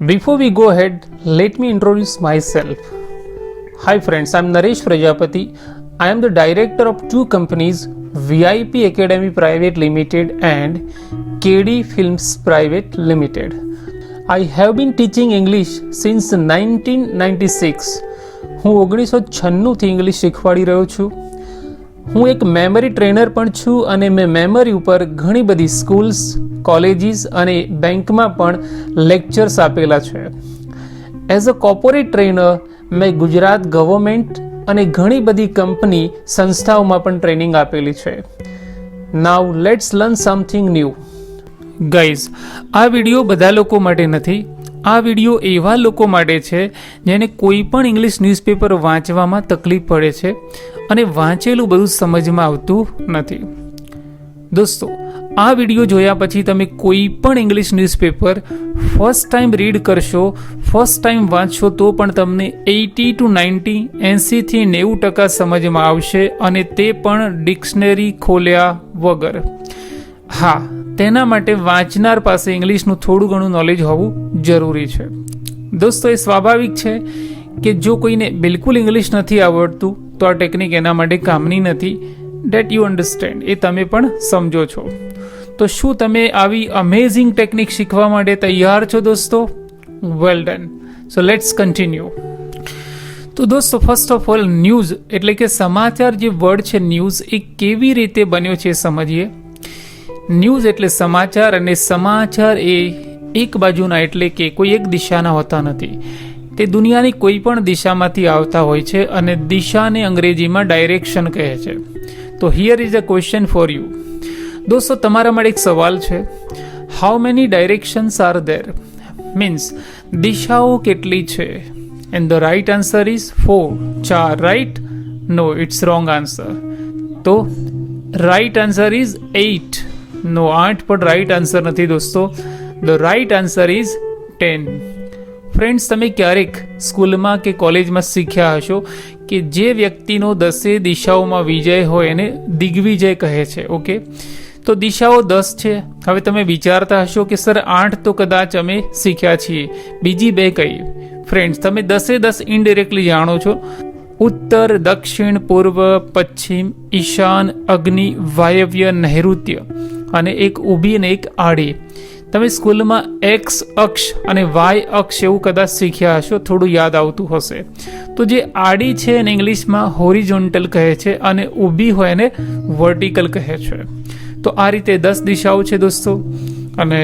Before we go ahead, let me introduce myself. Hi friends, I'm Naresh Prajapati. I am the director of two companies, VIP Academy Private Limited and KD Films Private Limited. I have been teaching English since 1996. હું 1996થી English શીખવાડી રહ્યો છું. હું એક memory trainer પણ છું અને મેં મેમરી ઉપર ઘણી બધી સ્કૂલ્સ, કોલેજીસ અને બેંકમાં પણ લેક્ચર્સ આપેલા છે. એઝ અ કોર્પોરેટ ટ્રેનર મેં ગુજરાત ગવર્મેન્ટ અને ઘણી બધી કંપની સંસ્થાઓમાં પણ ટ્રેનિંગ આપેલી છે. Now let's learn something new. Guys, આ વિડીયો બધા લોકો માટે નથી. આ વિડીયો એવા લોકો માટે છે જેને કોઈ પણ ઇંગ્લિશ ન્યૂઝપેપર વાંચવામાં તકલીફ પડે છે અને વાંચેલું બધું સમજમાં આવતું નથી. દોસ્તો, આ વિડીયો જોયા પછી તમે કોઈ પણ English newspaper first time read કરશો, ફર્સ્ટ ટાઈમ વાંચશો તો પણ તમને 80 to 90, 80થી 90% સમજમાં આવશે અને તે પણ ડિક્શનરી ખોલ્યા વગર. હા, તેના માટે વાંચનાર પાસે ઇંગ્લિશનું થોડું ઘણું નોલેજ હોવું જરૂરી છે. દોસ્તો, એ સ્વાભાવિક છે કે જો કોઈને બિલકુલ ઇંગ્લિશ નથી આવડતું તો આ ટેકનિક એના માટે કામની નથી. ડેટ યુ અન્ડરસ્ટેન્ડ, એ તમે પણ સમજો છો. તો શું તમે આવી અમેઝિંગ ટેકનિક શીખવા માટે તૈયાર છો દોસ્તો? Well done. So let's continue. તો દોસ્તો, ફર્સ્ટ ઓફ ઓલ ન્યૂઝ એટલે કે સમાચાર જે વર્ડ છે ન્યૂઝ, એ કેવી રીતે બન્યો છે સમજીએ. ન્યૂઝ એટલે સમાચાર અને સમાચાર એ એક બાજુના એટલે કે કોઈ એક દિશાના હોતા નથી. તે દુનિયાની કોઈ પણ દિશામાંથી આવતા હોય છે અને દિશાને અંગ્રેજીમાં ડાયરેક્શન કહે છે. તો here is a question for you. દોસ્તો, તમારા માટે એક સવાલ છે. How many directions are there? Means દિશાઓ કેટલી છે? And the right answer is 4. 4, right? No, it's wrong answer. તો રાઇટ આન્સર ઇઝ 8. નો, 8 પણ રાઇટ આન્સર નથી દોસ્તો. The right answer is 10. Friends, તમે ક્યારેક સ્કૂલમાં કે કોલેજમાં શીખ્યા હશો કે જે વ્યક્તિનો 10 દિશાઓમાં વિજય હોય એને દિગ્વિજય કહે છે. ઓકે, તો દિશાઓ 10 છે. હવે તમે વિચારતા હશો કે સર 8 તો કદાચ અમે શીખ્યા છીએ, બીજી 2 કઈ? ફ્રેન્ડ્સ, તમે 10 ઇનડિરેક્ટલી જાણો છો. ઉત્તર, દક્ષિણ, પૂર્વ, પશ્ચિમ, ઈશાન, અગ્નિ, વાયવ્ય, નૈઋત્ય અને એક ઊભી અને એક આડી. તમે સ્કૂલમાં એક્સ અક્ષ અને વાય અક્ષ એવું કદાચ શીખ્યા હશો, થોડું યાદ આવતું હશે. તો જે આડી છે એને ઇંગ્લિશમાં હોરિઝોન્ટલ કહે છે અને ઊભી હોય એને વર્ટિકલ કહે છે. તો આ રીતે 10 દિશાઓ છે દોસ્તો, અને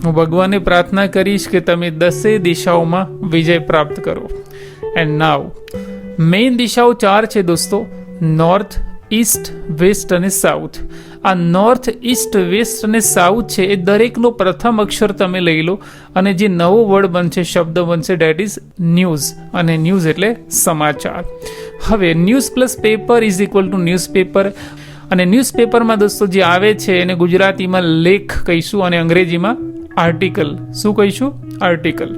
હું ભગવાનને પ્રાર્થના કરીશ કે તમે 10 દિશાઓમાં વિજય પ્રાપ્ત કરો. એન્ડ નાવ મેઇન દિશાઓ 4 છે દોસ્તો: નોર્થ, ઈસ્ટ, વેસ્ટ અને સાઉથ. આ નોર્થ, ઈસ્ટ, વેસ્ટ અને સાઉથ છે એ દરેકનો પ્રથમ અક્ષર તમે લઈ લો અને જે નવો વર્ડ બનશે, શબ્દ બનશે, ડેટ ઇઝ ન્યૂઝ. અને ન્યૂઝ એટલે સમાચાર. હવે news plus paper is equal to newspaper. અને ન્યૂઝપેપરમાં દોસ્તો જે આવે છે એને ગુજરાતીમાં લેખ કહીશું અને અંગ્રેજીમાં આર્ટિકલ. શું કહીશું? આર્ટિકલ.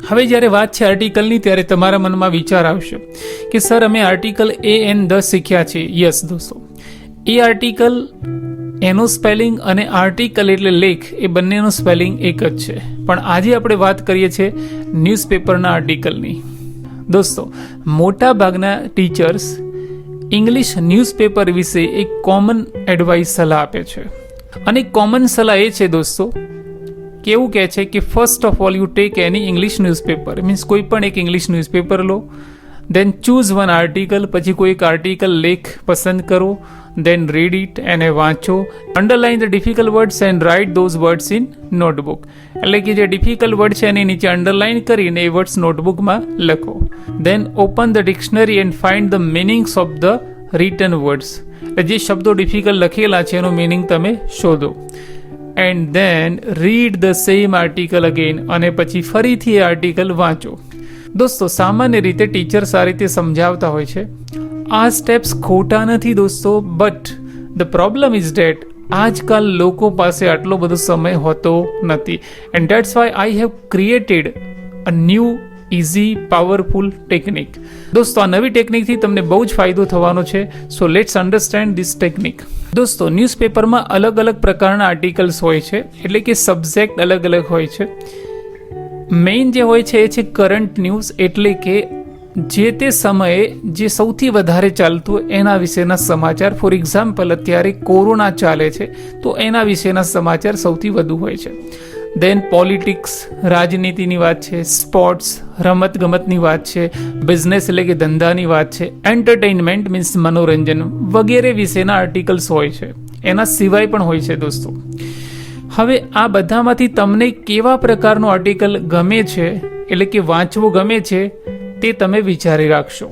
હવે જ્યારે વાત છે આર્ટિકલની ત્યારે તમારા મનમાં વિચાર આવશે કે સર અમે આર્ટિકલ AN10 શીખ્યા છે. યસ દોસ્તો, એ આર્ટિકલ એનો સ્પેલિંગ અને આર્ટિકલ એટલે લેખ એ બંનેનો સ્પેલિંગ એક જ છે. પણ આજે આપણે વાત કરીએ છીએ ન્યૂઝપેપરના આર્ટિકલની. દોસ્તો, મોટા ભાગના ટીચર્સ ઇંગ્લિશ ન્યૂઝપેપર વિશે એક કોમન એડવાઇસ સલાહ આપે છે. અને કોમન સલાહ એ છે દોસ્તો, કેવું કહે છે કે first of all you take any English newspaper. Means કોઈ પણ એક ઇંગ્લિશ ન્યૂઝપેપર લો, દેન ચૂઝ વન આર્ટિકલ. પછી કોઈ એક આર્ટિકલ લેખ પસંદ કરો, દેન રીડ ઇટ, એને વાંચો. Underline the difficult words and write those words in notebook. એટલે કે જે ડિફિકલ્ટ વર્ડ છે એની નીચે અંડરલાઇન કરીને એ વર્ડ્સ નોટબુકમાં લખો. Then open the dictionary and find the meanings of the written words. એટલે જે શબ્દો ડિફિકલ્ટ લખેલા છે એનો મિનિંગ તમે શોધો. And then read the same article again. અને પછી ફરીથી એ આર્ટિકલ વાંચો. દોસ્તો, સામાન્ય રીતે ટીચર્સ આ રીતે સમજાવતા હોય છે. આ સ્ટેપ્સ ખોટા નથી દોસ્તો, but the problem is date આજકાલ લોકો પાસે આટલો બધો સમય હોતો નથી. And that's why I have created a new easy powerful technique. દોસ્તો, આ નવી ટેકનિકથી તમને બહુ જ ફાયદો થવાનો છે. So let's understand this technique. દોસ્તો, ન્યૂઝપેપરમાં અલગ અલગ પ્રકારના આર્ટિકલ્સ હોય છે, એટલે કે સબ્જેક્ટ અલગ અલગ હોય છે. મેઇન જે હોય છે એ છે કરંટ ન્યૂઝ, એટલે કે જે તે સમયે જે સૌથી વધારે ચાલતું હોય એના વિશેના સમાચાર. ફોર એક્ઝામ્પલ, અત્યારે કોરોના ચાલે છે તો એના વિશેના સમાચાર સૌથી વધુ હોય છે. દેન પોલિટિક્સ, રાજનીતિની વાત છે, સ્પોર્ટ્સ, રમતગમતની વાત છે, બિઝનેસ એટલે કે ધંધાની વાત છે, એન્ટરટેઇનમેન્ટ મીન્સ મનોરંજન વગેરે વિશેના આર્ટિકલ્સ હોય છે. એના સિવાય પણ હોય છે દોસ્તો. હવે આ બધામાંથી તમને કેવા પ્રકારનું આર્ટિકલ ગમે છે, એટલે કે વાંચવું ગમે છે, તે તમે વિચારી રાખશો.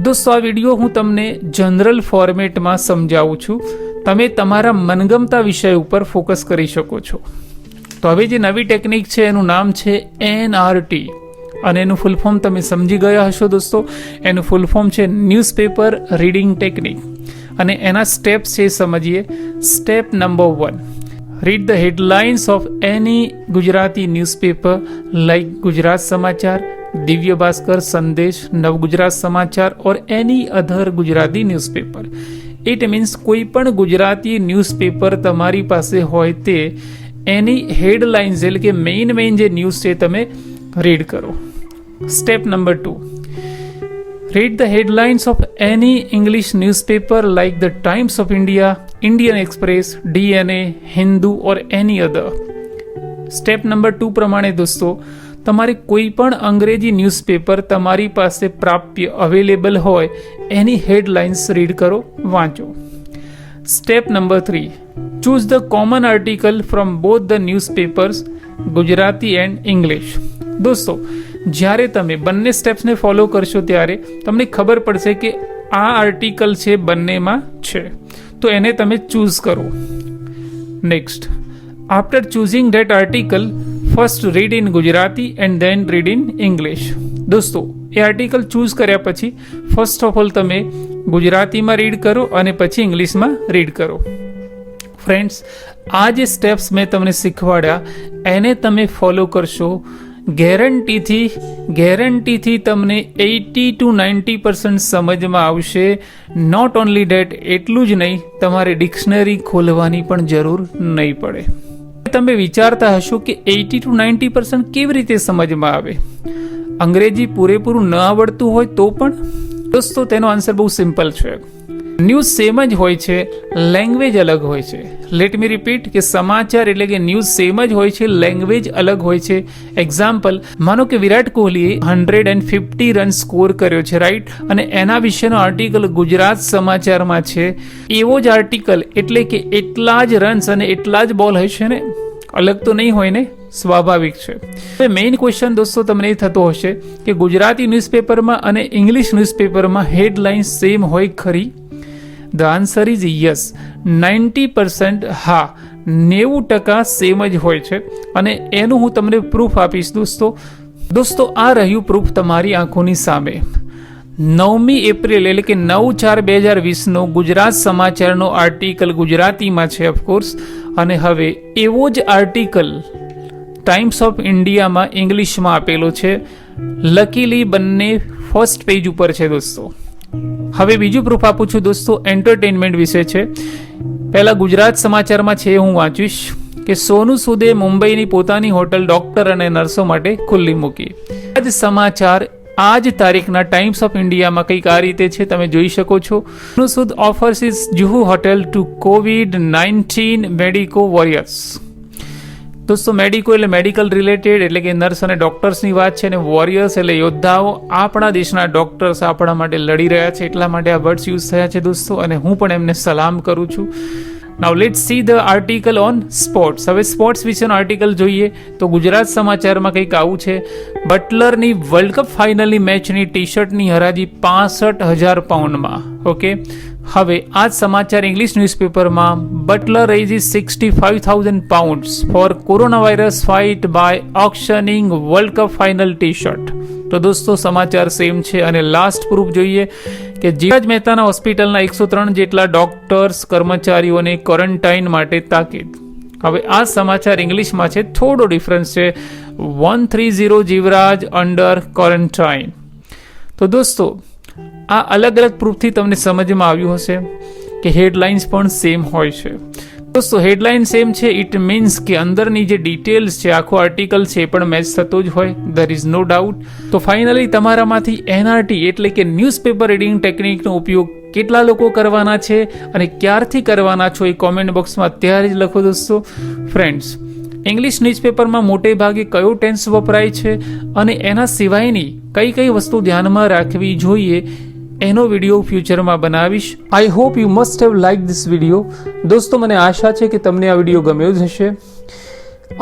દોસ્તો, આ વિડીયો હું તમને જનરલ ફોર્મેટમાં સમજાવું છું. તમે તમારા મનગમતા વિષય ઉપર ફોકસ કરી શકો છો. તો હવે જે નવી ટેકનિક છે એનું નામ છે NRT, અને એનું ફૂલ ફોર્મ તમે સમજી ગયા હશો દોસ્તો. એનું ફૂલ ફોર્મ છે ન્યૂઝપેપર રીડિંગ ટેકનિક, અને એના સ્ટેપ્સ છે સમજીએ. Step number 1, read the headlines of any Gujarati newspaper like Gujarat Samachar, Divya Bhaskar, Sandesh, Nav Gujarat Samachar or any other Gujarati newspaper. It means કોઈ પણ Gujarati newspaper તમારી પાસે હોય તે એની હેડલાઇન્સ એટલે કે મેઇન જે ન્યૂઝ છે તમે રીડ કરો. Step number 2, read the headlines of any English newspaper like the Times of India, Indian Express, DNA, Hindu or any other. Step number 2 પ્રમાણે દોસ્તો, તમારે કોઈ પણ અંગ્રેજી ન્યૂઝપેપર તમારી પાસે પ્રાપ્ય અવેલેબલ હોય એની હેડલાઇન્સ રીડ કરો, વાંચો. Step number 3, choose the common article from both the newspapers, Gujarati and English. દોસ્તો, જ્યારે તમે બંને સ્ટેપ્સને ફોલો કરશો ત્યારે તમને ખબર પડશે કે આ આર્ટિકલ છે બંનેમાં છે, તો એને તમે ચૂઝ કરો. Next, after choosing that article, first read in Gujarati and then read in English. દોસ્તો, એ આર્ટિકલ ચૂઝ કર્યા પછી ફર્સ્ટ ઓફ ઓલ તમે ગુજરાતીમાં રીડ કરો અને પછી ઇંગ્લિશમાં રીડ કરો. ફ્રેન્ડ્સ, આ જે સ્ટેપ્સ મેં તમને શીખવાડ્યા એને તમે ફોલો કરશો, ગેરંટીથી તમને 80 to 90% સમજમાં આવશે. નોટ ઓનલી ડેટ, એટલું જ નહીં, તમારે ડિક્શનરી ખોલવાની પણ જરૂર નહીં પડે. તમે વિચારતા હશો કે 80 to 90% કેવી રીતે સમજમાં આવે? અંગ્રેજી પૂરેપૂરું ન આવડતું હોય તો પણ? દોસ્તો, તેનો આન્સર બહુ સિમ્પલ છે. ન્યૂઝ સેમ જ હોય છે, લેંગ્વેજ અલગ હોય છે. લેટ મી રિપીટ કે સમાચાર એટલે કે ન્યૂઝ સેમ જ હોય છે, લેંગ્વેજ અલગ હોય છે. એક્ઝામ્પલ, માનો કે વિરાટ કોહલીએ 150 રન સ્કોર કર્યો છે, રાઈટ, અને એના વિશેનો આર્ટિકલ ગુજરાત સમાચારમાં છે. એવો જ આર્ટિકલ એટલે કે એટલા જ રન્સ અને એટલા જ બોલ હશે ને, અલગ તો નહીં હોય ને, સ્વાભાવિક છે. હવે મેઇન ક્વેશ્ચન દોસ્તો તમને એ થતો હશે કે ગુજરાતી ન્યૂઝપેપરમાં અને ઇંગ્લિશ ન્યૂઝપેપરમાં હેડલાઇન સેમ હોય ખરી? The answer is yes. 90% હા, 90% સેમ જ હોય છે, અને એનું હું તમને પ્રૂફ આપીશ દોસ્તો. આ રહ્યું પ્રૂફ તમારી આંખોની સામે. 9મી એપ્રિલ એટલે કે 9/4/2020નો ગુજરાત સમાચારનો આર્ટિકલ ગુજરાતીમાં છે ઓફકોર્સ, અને હવે એવો જ આર્ટિકલ ટાઈમ્સ ઓફ ઇન્ડિયામાં ઇંગ્લિશમાં આપેલો છે. લકીલી બંને ફર્સ્ટ પેજ ઉપર છે દોસ્તો. હવે બીજું પ્રૂફ આપું છું દોસ્તો, એન્ટરટેનમેન્ટ વિશે છે. પહેલા ગુજરાત સમાચારમાં છે, હું વાંચીશ કે સોનુ સૂદે મુંબઈની પોતાની હોટલ ડોક્ટર અને નર્સો માટે ખુલ્લી મૂકી. આ જ સમાચાર આ જ તારીખના ટાઈમ્સ ઓફ ઇન્ડિયામાં કંઈક આ રીતે છે, તમે જોઈ શકો છો. Sonu Sood offers is Juhu hotel to COVID-19 medico warriors. દોસ્તો, મેડિકો એટલે મેડિકલ રિલેટેડ, એટલે કે નર્સ અને ડોક્ટર્સની વાત છે, અને વોરિયર્સ એટલે યોદ્ધાઓ. આપણા દેશના ડોક્ટર્સ આપણા માટે લડી રહ્યા છે, એટલા માટે આ વર્ડ્સ યુઝ થયા છે દોસ્તો, અને હું પણ એમને સલામ કરું છું. Now let's see the article on sports. હવે સ્પોર્ટ્સ વિશેનો આર્ટિકલ જોઈએ તો ગુજરાત સમાચારમાં કંઈક આવું છે. બટલરની વર્લ્ડ કપ ફાઇનલની મેચની ટી શર્ટની હરાજી 65,000 પાઉન્ડમાં. ઓકે, હવે આ જ સમાચાર ઇંગ્લિશ ન્યૂઝપેપરમાં, Butler raises 65,000 pounds for corona virus fight by auctioning world cup final T shirt. તો દોસ્તો, સમાચાર સેમ છે. અને લાસ્ટ પ્રૂફ જોઈએ કે જીરાજ મહેતાના હોસ્પિટલના 103 જેટલા ડોક્ટર્સ કર્મચારીઓને ક્વોરન્ટાઇન માટે તાકીદ. હવે આ સમાચાર ઇંગ્લિશમાં છે, થોડો ડિફરન્સ છે. 130 જીવરાજ અંડર ક્વોરન્ટાઇન. તો દોસ્તો, આ અલગ અલગ પ્રૂફથી તમને સમજમાં આવ્યું હશે કે હેડલાઇન્સ પણ સેમ હોય છે. દોસ્તો હેડલાઇન સેમ છે, ઇટ મીન્સ કે અંદરની જે ડિટેલ્સ છે, આખો આર્ટિકલ છે એ પણ મેચ થતો જ હોય, ધેર ઇઝ નો ડાઉટ. તો ફાઇનલી તમારામાંથી એનઆરટી એટલે કે ન્યૂઝપેપર રીડિંગ ટેકનિકનો ઉપયોગ કેટલા લોકો કરવાના છે અને ક્યારથી કરવાના છો એ કોમેન્ટ બોક્સમાં અત્યારે જ લખો દોસ્તો. ફ્રેન્ડ્સ, ઇંગ્લિશ ન્યૂઝપેપરમાં મોટે ભાગે કયો ટેન્સ વપરાય છે અને એના સિવાયની કઈ કઈ વસ્તુ ધ્યાનમાં રાખવી જોઈએ એનો વિડીયો फ्यूचરમાં બનાવીશ. I hope you must have like this video. दोस्तों मैंने आशा है कि तुमने આ वीडियो गम्यो हशे.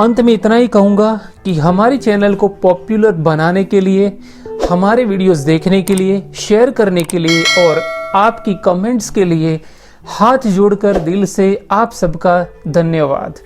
अंत में इतना ही कहूँगा कि हमारी चैनल को पॉपुलर बनाने के लिए, हमारे वीडियोस देखने के लिए, शेयर करने के लिए और आपकी कमेंट्स के लिए हाथ जोड़कर दिल से आप सबका धन्यवाद.